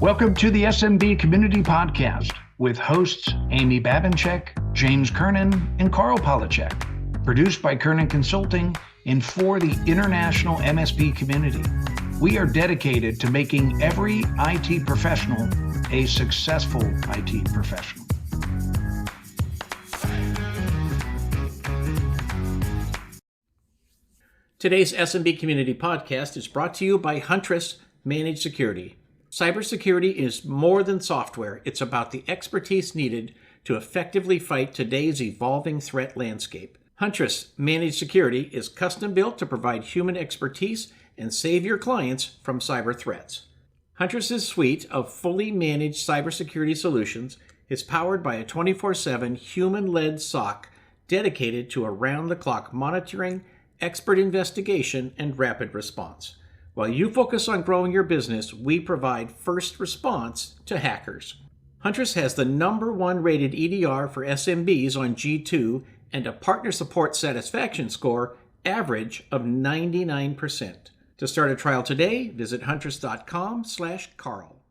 Welcome to the SMB Community Podcast with hosts Amy Babinchek, James Kernan, and Carl Polachek. Produced by Kernan Consulting and for the international MSP community. We are dedicated to making every IT professional a successful IT professional. Today's SMB Community Podcast is brought to you by Huntress Managed Security. Cybersecurity is more than software. It's about the expertise needed to effectively fight today's evolving threat landscape. Huntress Managed Security is custom built to provide human expertise and save your clients from cyber threats. Huntress's suite of fully managed cybersecurity solutions is powered by a 24/7 human-led SOC dedicated to around-the-clock monitoring, expert investigation, and rapid response. While you focus on growing your business, we provide first response to hackers. Huntress has the #1 rated EDR for SMBs on G2 and a partner support satisfaction score average of 99%. To start a trial today, visit huntress.com/Carl.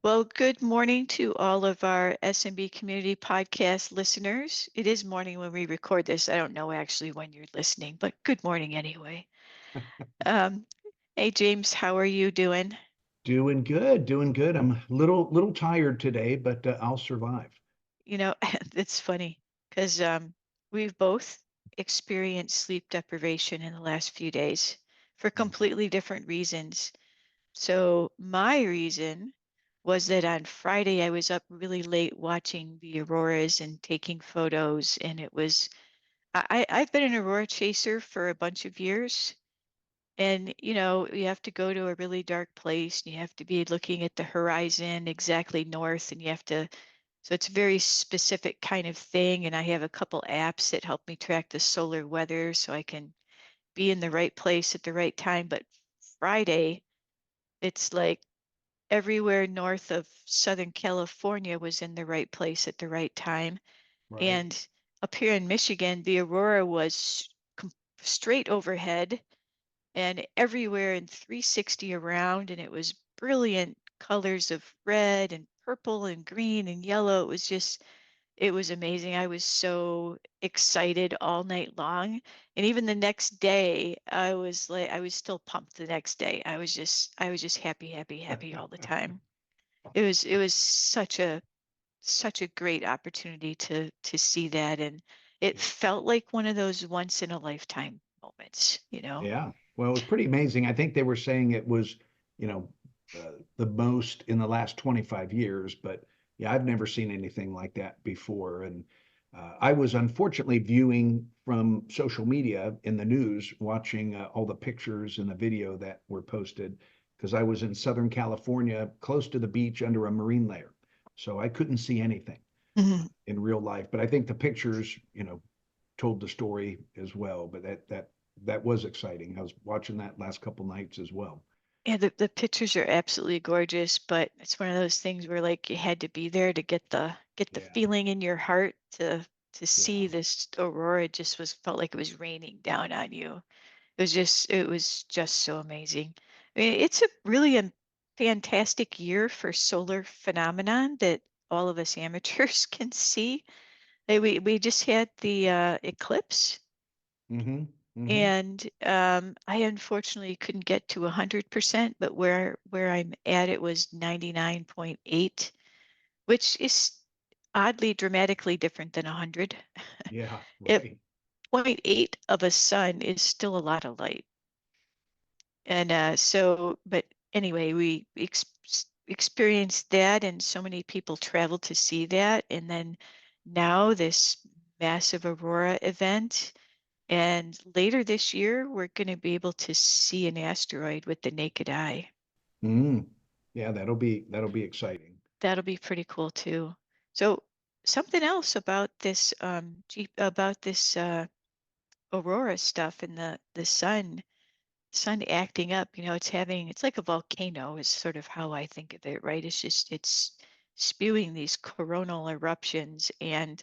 Well, good morning to all of our SMB Community Podcast listeners. It is morning when we record this. I don't know actually when you're listening, but good morning anyway. Hey, James, how are you doing? Doing good. I'm a little tired today, but I'll survive. You know, it's funny because we've both experienced sleep deprivation in the last few days for completely different reasons. So my reason was that on Friday I was up really late watching the Auroras and taking photos, and it was I've been an Aurora chaser for a bunch of years. And, you have to go to a really dark place and you have to be looking at the horizon exactly north and so it's a very specific kind of thing. And I have a couple apps that help me track the solar weather so I can be in the right place at the right time. But Friday, it's like everywhere north of Southern California was in the right place at the right time. Right. And up here in Michigan, the aurora was straight overhead and everywhere in 360 around, and it was brilliant colors of red and purple and green and yellow. It was amazing. I was so excited all night long. And even the next day, I was still pumped the next day. I was just happy, happy, happy all the time. It was such a great opportunity to see that. And it felt like one of those once in a lifetime moments. Yeah. Well, it was pretty amazing. I think they were saying it was, you know, the most in the last 25 years, but yeah, I've never seen anything like that before. And I was unfortunately viewing from social media in the news, watching all the pictures and the video that were posted because I was in Southern California, close to the beach under a marine layer. So I couldn't see anything Mhm. in real life, but I think the pictures, told the story as well. But that was exciting. I was watching that last couple nights as well. Yeah, the pictures are absolutely gorgeous, but it's one of those things where like you had to be there to get the Yeah, feeling in your heart to see yeah, this aurora. It just felt like it was raining down on you. It was just so amazing. I mean, it's a fantastic year for solar phenomenon that all of us amateurs can see. We just had the eclipse. mm-hmm, mm-hmm. And I unfortunately couldn't get to 100%, but where I'm at, it was 99.8, which is oddly dramatically different than 100. Yeah, If right. zero point 0.8 of a sun is still a lot of light. And but anyway, we experienced that, and so many people traveled to see that. And then now this massive aurora event. And later this year, we're going to be able to see an asteroid with the naked eye. Mm. Yeah, that'll be exciting. That'll be pretty cool too. So something else about this aurora stuff and the sun acting up. It's like a volcano is sort of how I think of it, right? It's spewing these coronal eruptions, and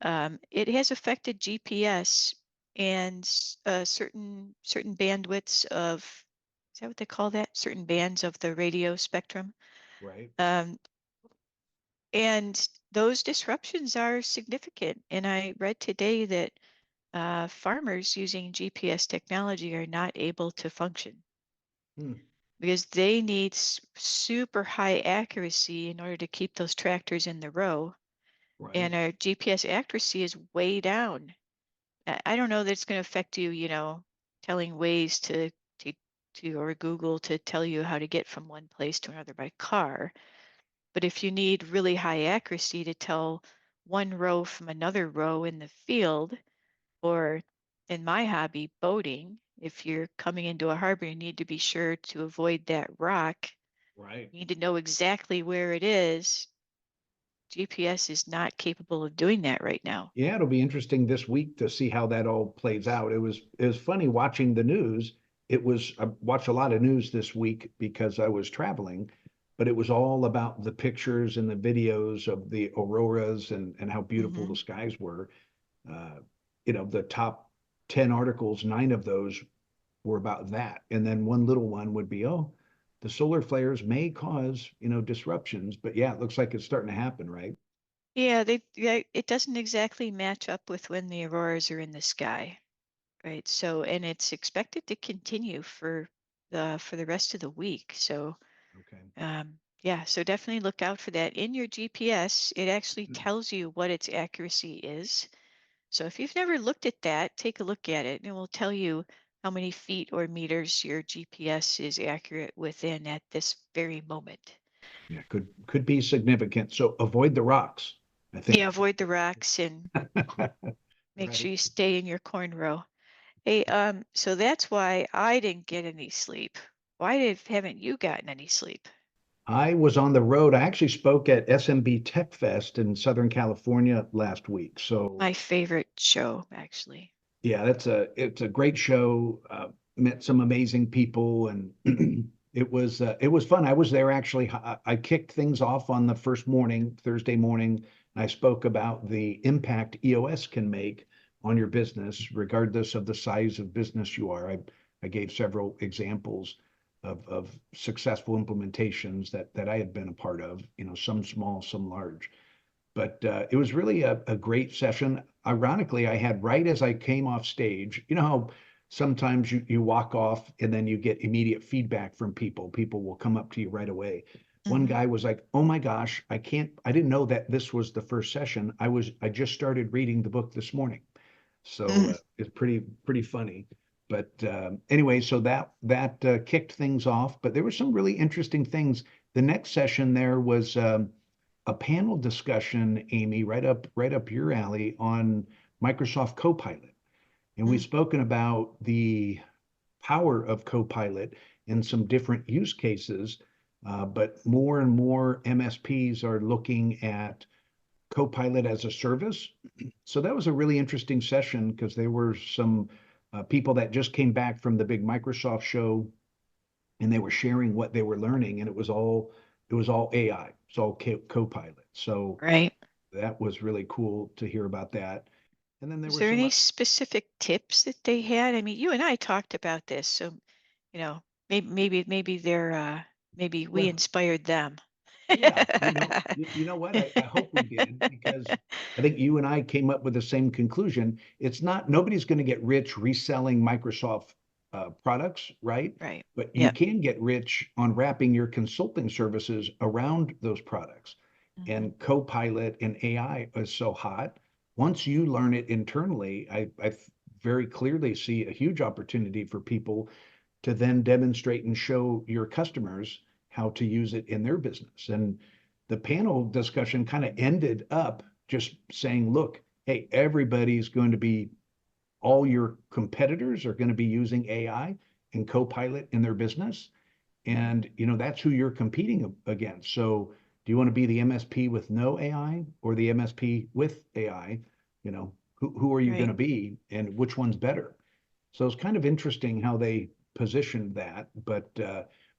it has affected GPS and certain bandwidths of, is that what they call that? Certain bands of the radio spectrum. Right. Um, and those disruptions are significant. And I read today that farmers using GPS technology are not able to function Hmm. because they need super high accuracy in order to keep those tractors in the row. Right. And our GPS accuracy is way down. I don't know that it's going to affect you, telling ways to or Google to tell you how to get from one place to another by car. But if you need really high accuracy to tell one row from another row in the field, or in my hobby, boating, if you're coming into a harbor, you need to be sure to avoid that rock. Right. You need to know exactly where it is. GPS is not capable of doing that right now. Yeah, it'll be interesting this week to see how that all plays out. It was funny watching the news. I watched a lot of news this week because I was traveling, but it was all about the pictures and the videos of the auroras and how beautiful the Hmm. skies were. Uh, the top 10 articles, 9 of those were about that. And then one little one would be, oh, the solar flares may cause, disruptions. But yeah, it looks like it's starting to happen, right? Yeah, it doesn't exactly match up with when the auroras are in the sky, right? So, and it's expected to continue for the rest of the week. So, Okay. yeah, so definitely look out for that. In your GPS, it actually tells you what its accuracy is. So if you've never looked at that, take a look at it and it will tell you how many feet or meters your GPS is accurate within at this very moment. Yeah, could be significant. So avoid the rocks, I think. Yeah, avoid the rocks and make sure Right. you stay in your corn row. Hey, so that's why I didn't get any sleep. Haven't you gotten any sleep? I was on the road. I actually spoke at SMB Techfest in Southern California last week. So My favorite show, actually. yeah, it's a great show. Met some amazing people, and it was fun. I was there actually. I kicked things off on the first morning, Thursday morning. And I spoke about the impact EOS can make on your business, regardless of the size of business you are. I gave several examples of successful implementations that I had been a part of. Some small, some large. But it was really a great session. Ironically, I had right as I came off stage, you know how sometimes you walk off and then you get immediate feedback from people. People will come up to you right away. One Hmm. guy was like, "Oh my gosh, I didn't know that this was the first session. I just started reading the book this morning." So it's pretty funny. But anyway, so that kicked things off. But there were some really interesting things. The next session there was a panel discussion, Amy, right up your alley on Microsoft Copilot. And we've spoken about the power of Copilot in some different use cases, but more and more MSPs are looking at Copilot as a service. So that was a really interesting session because there were some people that just came back from the big Microsoft show and they were sharing what they were learning, and it was all AI, it's all Copilot. So Right. that was really cool to hear about that. And then there Was were there some, any specific tips that they had? I mean, you and I talked about this, so maybe they're maybe we well, inspired them. yeah, you know what? I hope we did because I think you and I came up with the same conclusion. It's not nobody's going to get rich reselling Microsoft products, right? Right. But you Yep. can get rich on wrapping your consulting services around those products. Hmm. And Copilot and AI is so hot. Once you learn it internally, I very clearly see a huge opportunity for people to then demonstrate and show your customers how to use it in their business. And the panel discussion kind of ended up just saying, look, hey, everybody's going to be, all your competitors are going to be using AI and Copilot in their business. And that's who you're competing against. So do you want to be the MSP with no AI or the MSP with AI? Who are you going Right. to be and which one's better? So it's kind of interesting how they positioned that, but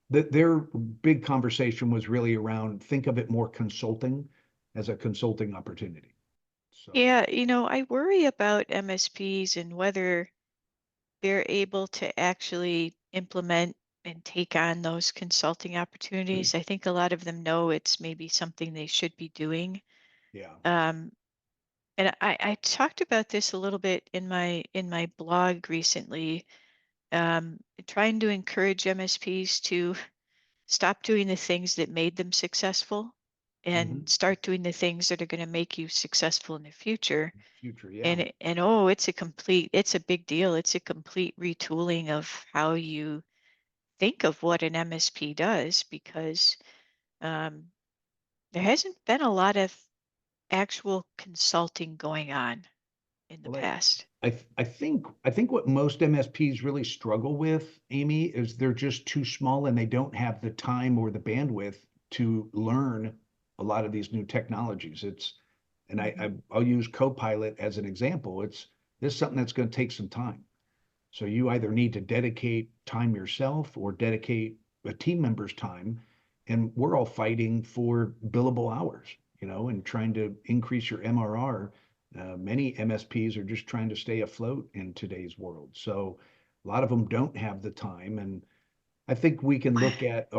their big conversation was really around think of it more consulting as a consulting opportunity. So Yeah, I worry about MSPs and whether they're able to actually implement and take on those consulting opportunities. I think a lot of them know it's maybe something they should be doing. Yeah. Um, and I talked about this a little bit in my blog recently, trying to encourage MSPs to stop doing the things that made them successful and Hmm. start doing the things that are going to make you successful in the future. Future. Yeah. And oh, it's a big deal. It's a complete retooling of how you think of what an MSP does, because um, there hasn't been a lot of actual consulting going on in the Well, past. I think what most MSPs really struggle with, Amy, is they're just too small and they don't have the time or the bandwidth to learn a lot of these new technologies. And Hmm. I'll use Copilot as an example. This is something that's going to take some time. So you either need to dedicate time yourself or dedicate a team member's time. And we're all fighting for billable hours, and trying to increase your MRR. Many MSPs are just trying to stay afloat in today's world. So a lot of them don't have the time. And I think we can look at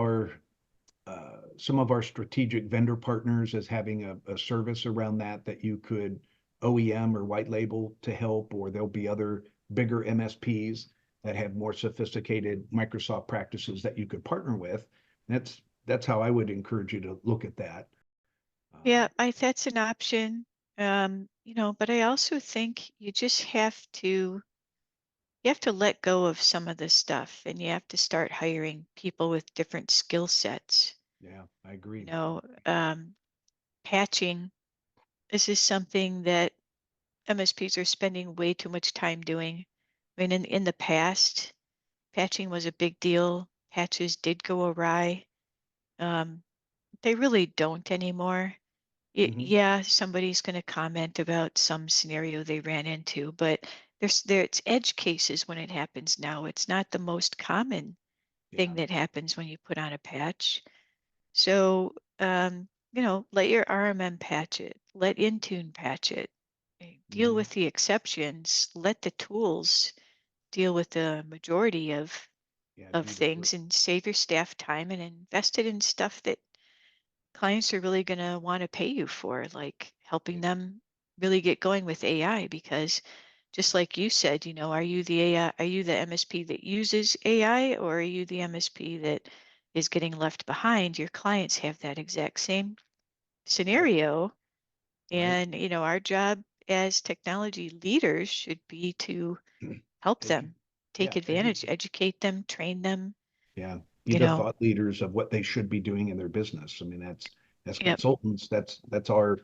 some of our strategic vendor partners as having a service around that you could OEM or white label to help, or there'll be other bigger MSPs that have more sophisticated Microsoft practices that you could partner with. That's how I would encourage you to look at that. Yeah, that's an option. But I also think you have to let go of some of this stuff, and you have to start hiring people with different skill sets. Yeah, I You agree. know, patching, this is something that MSPs are spending way too much time doing. I mean, in the past, patching was a big deal. Patches did go awry. Um, they really don't anymore. Hmm. Yeah, somebody's going to comment about some scenario they ran into, but it's edge cases when it happens now. It's not the most common Yeah. thing that happens when you put on a patch. So, let your RMM patch it, let Intune patch it, deal Hmm. with the exceptions, let the tools deal with the majority Yeah, of do the work. things, and save your staff time and invest it in stuff that clients are really going to want to pay you for, like helping Yeah. them really get going with AI. Because just like you said, are you the AI, are you the MSP that uses AI, or are you the MSP that is getting left behind? Your clients have that exact same Right. scenario. Right. And, our job as technology leaders should be to help Edu them take yeah, advantage, educate. educate them, train them, Yeah, be you the know. thought leaders of what they should be doing in their business. I mean, as Yep. consultants, that's our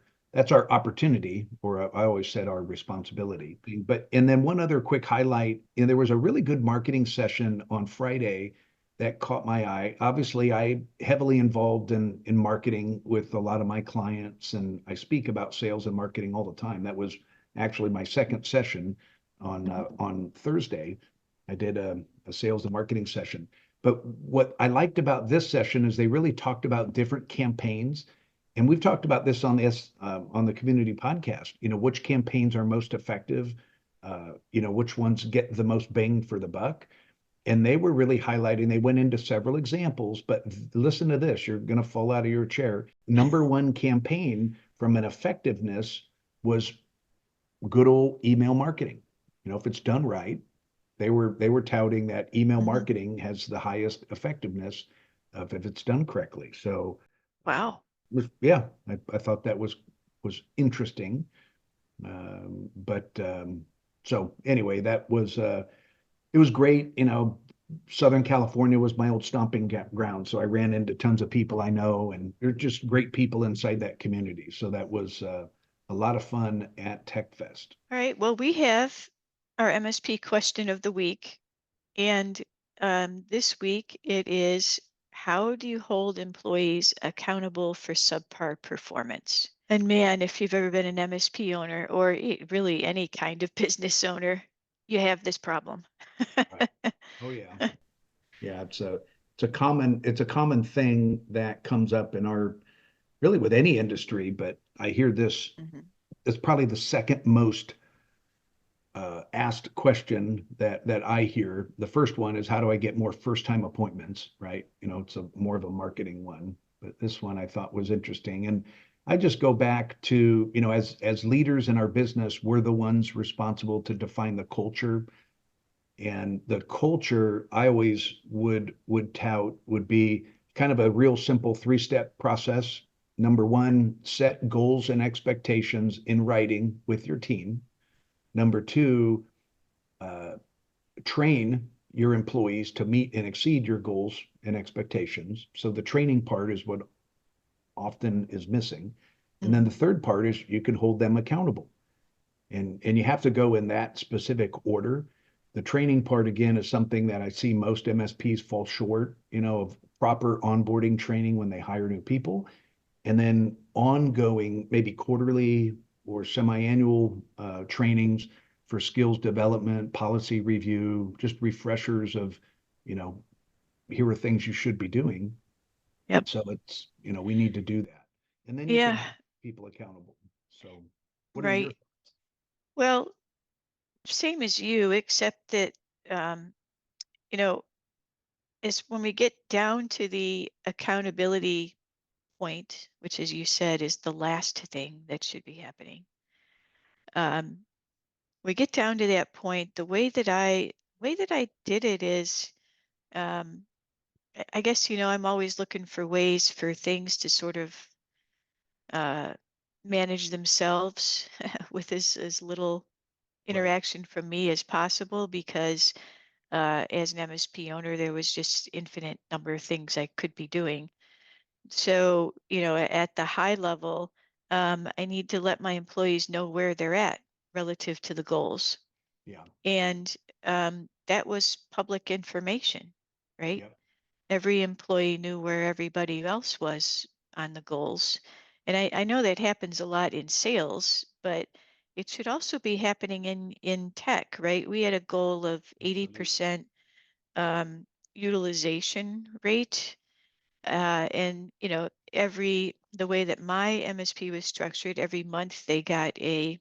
opportunity, or I always said our responsibility. But and then one other quick highlight, and there was a really good marketing session on Friday that caught my eye. Obviously, I heavily involved in marketing with a lot of my clients, and I speak about sales and marketing all the time. That was actually my second session on Thursday. I did a sales and marketing session. But what I liked about this session is they really talked about different campaigns. And we've talked about this on the community podcast, which campaigns are most effective, which ones get the most bang for the buck. And they were really highlighting, they went into several examples, but listen to this, you're going to fall out of your chair. Number one campaign from an effectiveness was good old email marketing. If it's done right, they were touting that email Hmm. marketing has the highest effectiveness of if it's done correctly. So, Wow. yeah, I thought that was interesting. But so anyway, that was it was great. Southern California was my old stomping ground, so I ran into tons of people I know, and they're just great people inside that community. So that was a lot of fun at TechFest. All right. Well, we have our MSP question of the week. And this week it is, how do you hold employees accountable for subpar performance? And man, if you've ever been an MSP owner, or really any kind of business owner, you have this problem. Right. Oh yeah. Yeah, it's a common thing that comes up in our really with any industry, but I hear this Mhm. is probably the second most asked question that I hear. The first one is, how do I get more first-time appointments, right? It's more of a marketing one, but this one I thought was interesting. And I just go back to, as leaders in our business, we're the ones responsible to define the culture. And the culture I always would tout would be kind of a real simple three-step process. Number one, set goals and expectations in writing with your team. Number two, uh, train your employees to meet and exceed your goals and expectations. So the training part is what often is missing. And then the third part is you can hold them accountable. And you have to go in that specific order. The training part, again, is something that I see most MSPs fall short, of proper onboarding training when they hire new people. And then ongoing, maybe quarterly or semi-annual trainings for skills development, policy review, just refreshers of, you know, here are things you should be doing. Yep. So it's, we need to do that. And then you can Yeah. hold people accountable. So what are your Right. Well, same as you, except that, um, you know, is when we get down to the accountability point, which, as you said, is the last thing that should be happening. Um, we get down to that point. The way that I did it is, um, I guess, I'm always looking for ways for things to sort of uh, manage themselves with as little right? interaction from me as possible, because as an MSP owner, there was just infinite number of things I could be doing. So, at the high level, I need to let my employees know where they're at relative to the goals. Yeah, And that was public information, right? yeah, Every employee knew where everybody else was on the goals. And I know that happens a lot in sales, but it should also be happening in tech, right? We had a goal of absolutely. 80% utilization rate. And the way that my MSP was structured, every month they got a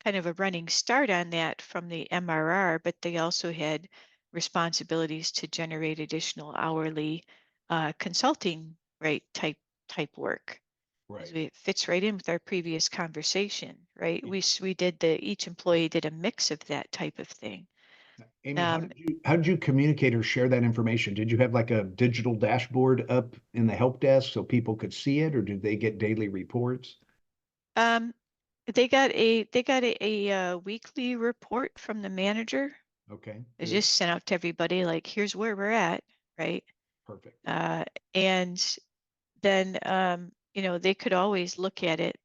kind of a running start on that from the MRR, but they also had responsibilities to generate additional hourly consulting rate type work. Because Right. it fits right in with our previous conversation, right? Yeah. We did each employee did a mix of that type of thing. Amy, how Um, did you communicate or share that information? Did you have like a digital dashboard up in the help desk so people could see it, or did they get daily reports? um, they got a weekly report from the manager. Okay, It good, just sent out to everybody like, here's where we're at, right? perfect. Uh, and then they could always look at it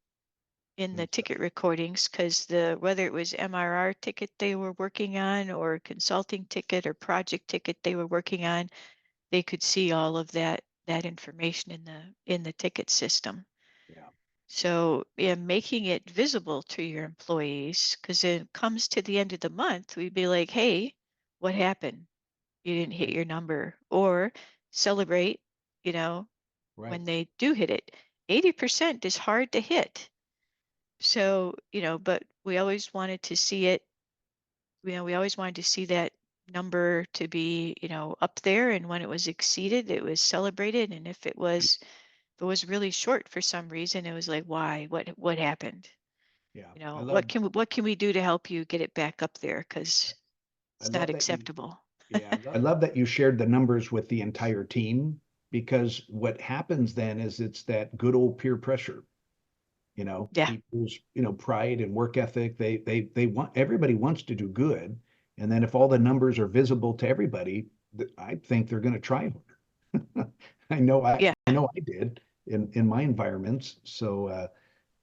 in the Themselves. ticket recordings, because whether it was MRR ticket they were working on or consulting ticket or project ticket they were working on, they could see all of that information in the ticket system. Yeah, So, yeah, making it visible to your employees, because it comes to the end of the month, we'd be like, hey, what happened? You didn't hit right, your number. Or celebrate, you know, right. when they do hit it. 80% is hard to hit. So, but we always wanted to see it, we always wanted to see that number to be, up there. And when it was exceeded, it was celebrated. And if it was really short for some reason, it was like, why? What happened? Yeah, What can we do to help you get it back up there? Because I it's not love that you. acceptable. Yeah, I love that you shared the numbers with the entire team because what happens then is it's that good old peer pressure. Yeah. People's, pride and work ethic. They want everybody wants to do good, and then if all the numbers are visible to everybody, I think they're going to try harder. I know Yeah. I know I did in my environments. So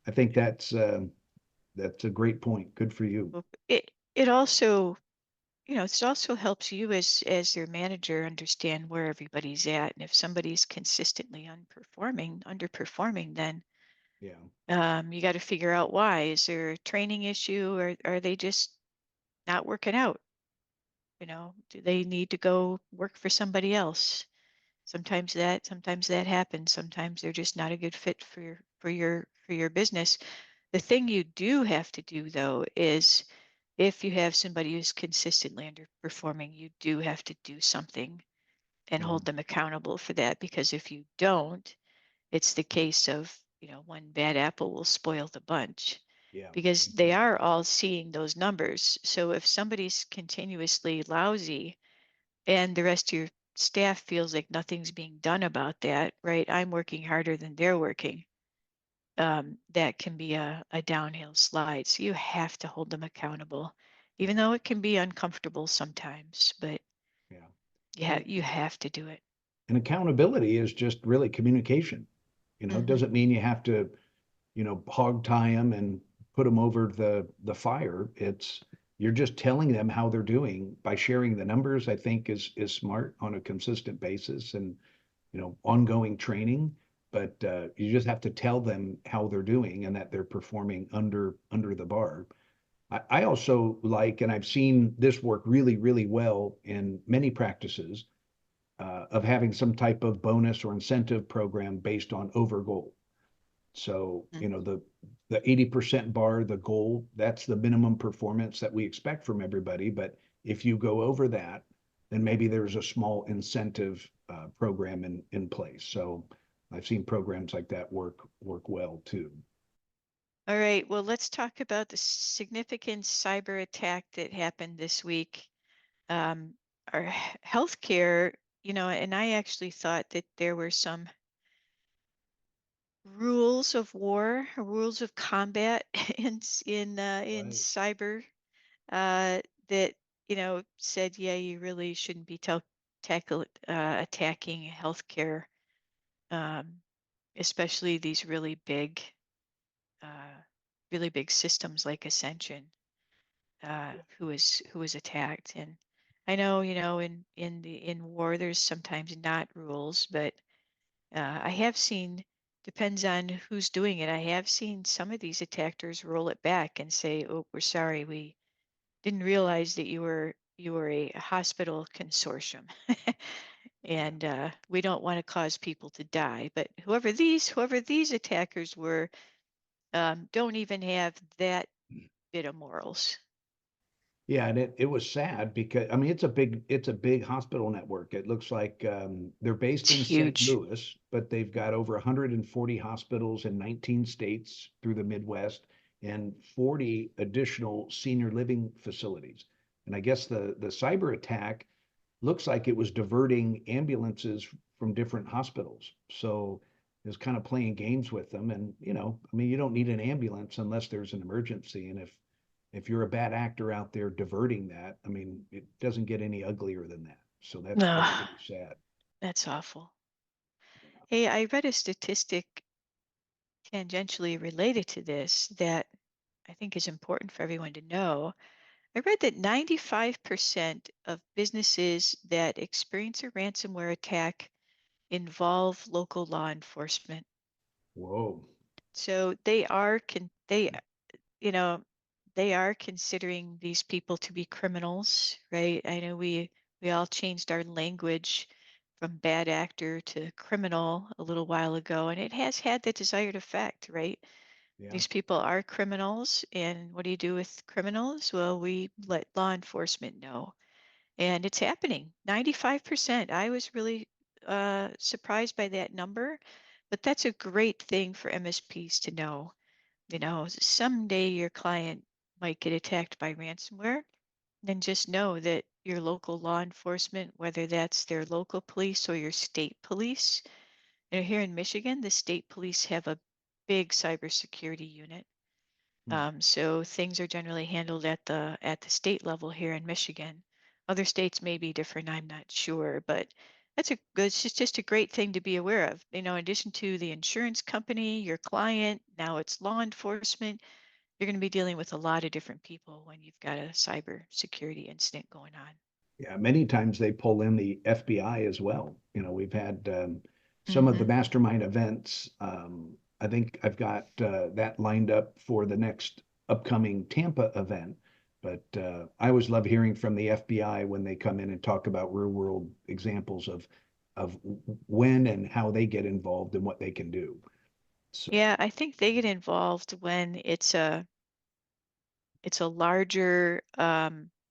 I think that's a great point. Good for you. Well, it also, it also helps you as your manager understand where everybody's at. And if somebody's consistently underperforming, then Yeah, you got to figure out why. Is there a training issue, or are they just not working out? Do they need to go work for somebody else? Sometimes that happens. Sometimes they're just not a good fit for your business. The thing you do have to do, though, is if you have somebody who's consistently underperforming, you do have to do something and Yeah, hold them accountable for that. Because if you don't, it's the case of, one bad apple will spoil the bunch, yeah, because they exactly. are all seeing those numbers. So if somebody's continuously lousy and the rest of your staff feels like nothing's being done about that, right? I'm working harder than they're working. That can be a downhill slide. So you have to hold them accountable, even Yeah, though it can be uncomfortable sometimes, but yeah. yeah, And you have to do it. and accountability is just really communication. It Hmm. doesn't mean you have to, hog tie them and put them over the fire. It's you're just telling them how they're doing by sharing the numbers, I think is smart on a consistent basis and, ongoing training. But you just have to tell them how they're doing and that they're performing under the bar. I also like, and I've seen this work really, really well in many practices, of having some type of bonus or incentive program based on over goal. So, the 80% bar, the goal, that's the minimum performance that we expect from everybody. But if you go over that, then maybe there's a small incentive program in place. So I've seen programs like that work well too. All right, well, let's talk about the significant cyber attack that happened this week. Our healthcare, and I actually thought that there were some rules of war, rules of combat in Right. cyber, that said, yeah, you really shouldn't be attacking healthcare, um, especially these uh, really big systems like Ascension, who was attacked. And I know, in war, there's sometimes not rules, but I have seen, depends on who's doing it. I have seen some of these attackers roll it back and say, "Oh, we're sorry, we didn't realize that you were a hospital consortium, Yeah. and we don't want to cause people to die." But whoever these attackers were, don't even have that bit of morals. Yeah, and it was sad because I mean it's a big hospital network. It looks like they're based It's in St. huge. Louis, but they've got over 140 hospitals in 19 states through the Midwest and 40 additional senior living facilities. And I guess the cyber attack looks like it was diverting ambulances from different hospitals. So it was kind of playing games with them. And I mean, you don't need an ambulance unless there's an emergency. And if you're a bad actor out there diverting that, I mean, it doesn't get any uglier than that. So that's No, pretty sad. that's awful. Hey, I read a statistic tangentially related to this that I think is important for everyone to know. I read that 95% of businesses that experience a ransomware attack involve local law enforcement. Whoa. So you know, they are considering these people to be criminals, right? I know we all changed our language from bad actor to criminal a little while ago, and it has had the desired effect, right? Yeah. These people are criminals, and what do you do with criminals? Well, we let law enforcement know, and it's happening. 95%. I was really surprised by that number, but that's a great thing for MSPs to know. Someday your client might get attacked by ransomware, then just know that your local law enforcement, whether that's their local police or your state police, here in Michigan, the state police have a big cybersecurity unit. Hmm. So things are generally handled at the state level here in Michigan. Other states may be different, I'm not sure, but it's just a great thing to be aware of. In addition to the insurance company, your client, now it's law enforcement. You're going to be dealing with a lot of different people when you've got a cyber security incident going on. Yeah, many times they pull in the FBI as well. We've had some of the Hmm. mastermind events. I think I've got that lined up for the next upcoming Tampa event. But I always love hearing from the FBI when they come in and talk about real world examples of when and how they get involved and what they can do. So Yeah, I think they get involved when it's a larger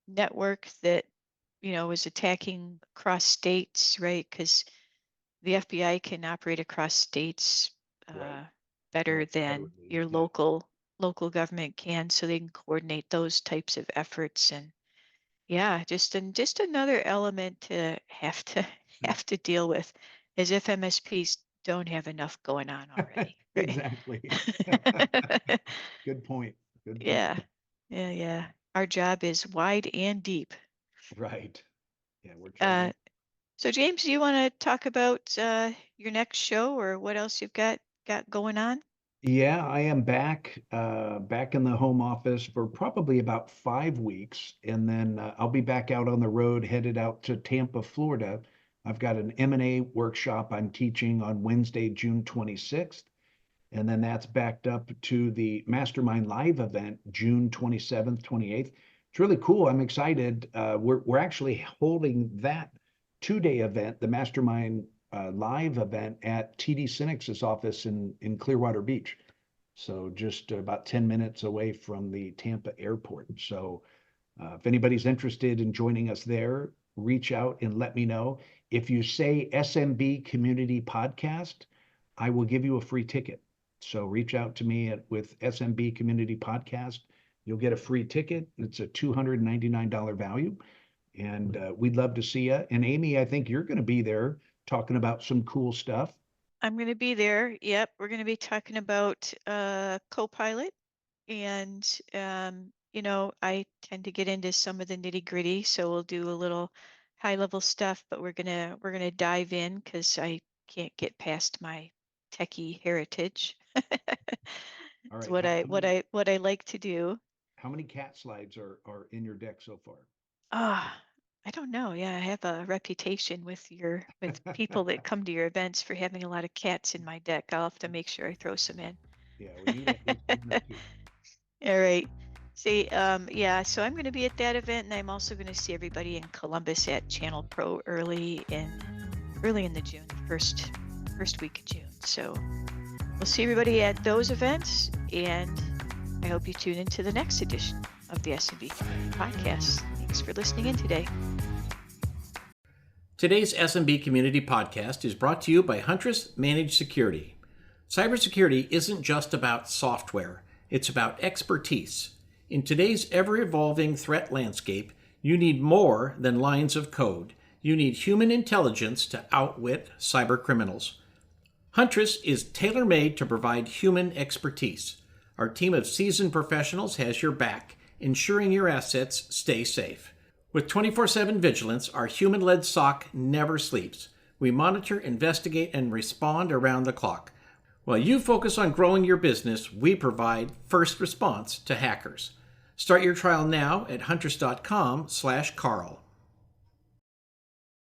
network that, is attacking across states, right? Because the FBI can operate across states Right. better More than federally. your Yeah. local government can, so they can coordinate those types of efforts. And yeah, just another element to have to deal with, as if MSPs don't have enough going on already, right? Exactly. Good point. Good point. Yeah, yeah. Our job is wide and deep. Right. Yeah, we're Uh, charging. so James, do you want to talk about your next show or what else you've got going on? Yeah, I am back in the home office for probably about 5 weeks, and then I'll be back out on the road, headed out to Tampa, Florida. I've got an M&A workshop I'm teaching on Wednesday, June 26th, and then that's backed up to the Mastermind Live event, June 27th, 28th. It's really cool. I'm excited. We're actually holding that 2-day event, the Mastermind Live event, at TD SYNNEX's office in Clearwater Beach. So just about 10 minutes away from the Tampa airport. So if anybody's interested in joining us there, reach out and let me know. If you say SMB Community Podcast, I will give you a free ticket. So reach out to me with SMB Community Podcast. You'll get a free ticket. It's a $299 value. And we'd love to see you. And Amy, I think you're going to be there talking about some cool stuff. I'm going to be there. Yep, we're going to be talking about Copilot, and I tend to get into some of the nitty gritty, so we'll do a little high level stuff, but we're gonna dive in because I can't get past my techie heritage. All It's right. How, how many what I like to do. how many cat slides are in your deck so far? Ah, I don't know. Yeah, I have a reputation with people that come to your events for having a lot of cats in my deck. I'll have to make sure I throw some in. Yeah, we need at least one or two. All right. See, yeah, so I'm going to be at that event, and I'm also going to see everybody in Columbus at Channel Pro early in the June, first week of June. So we'll see everybody at those events, and I hope you tune into the next edition of the SMB Podcast. Thanks for listening in today. Today's SMB Community Podcast is brought to you by Huntress Managed Security. Cybersecurity isn't just about software, it's about expertise. In today's ever-evolving threat landscape, you need more than lines of code. You need human intelligence to outwit cyber criminals. Huntress is tailor-made to provide human expertise. Our team of seasoned professionals has your back, ensuring your assets stay safe. With 24/7 vigilance, our human-led SOC never sleeps. We monitor, investigate, and respond around the clock. While you focus on growing your business, we provide first response to hackers. Start your trial now at huntress.com/Carl.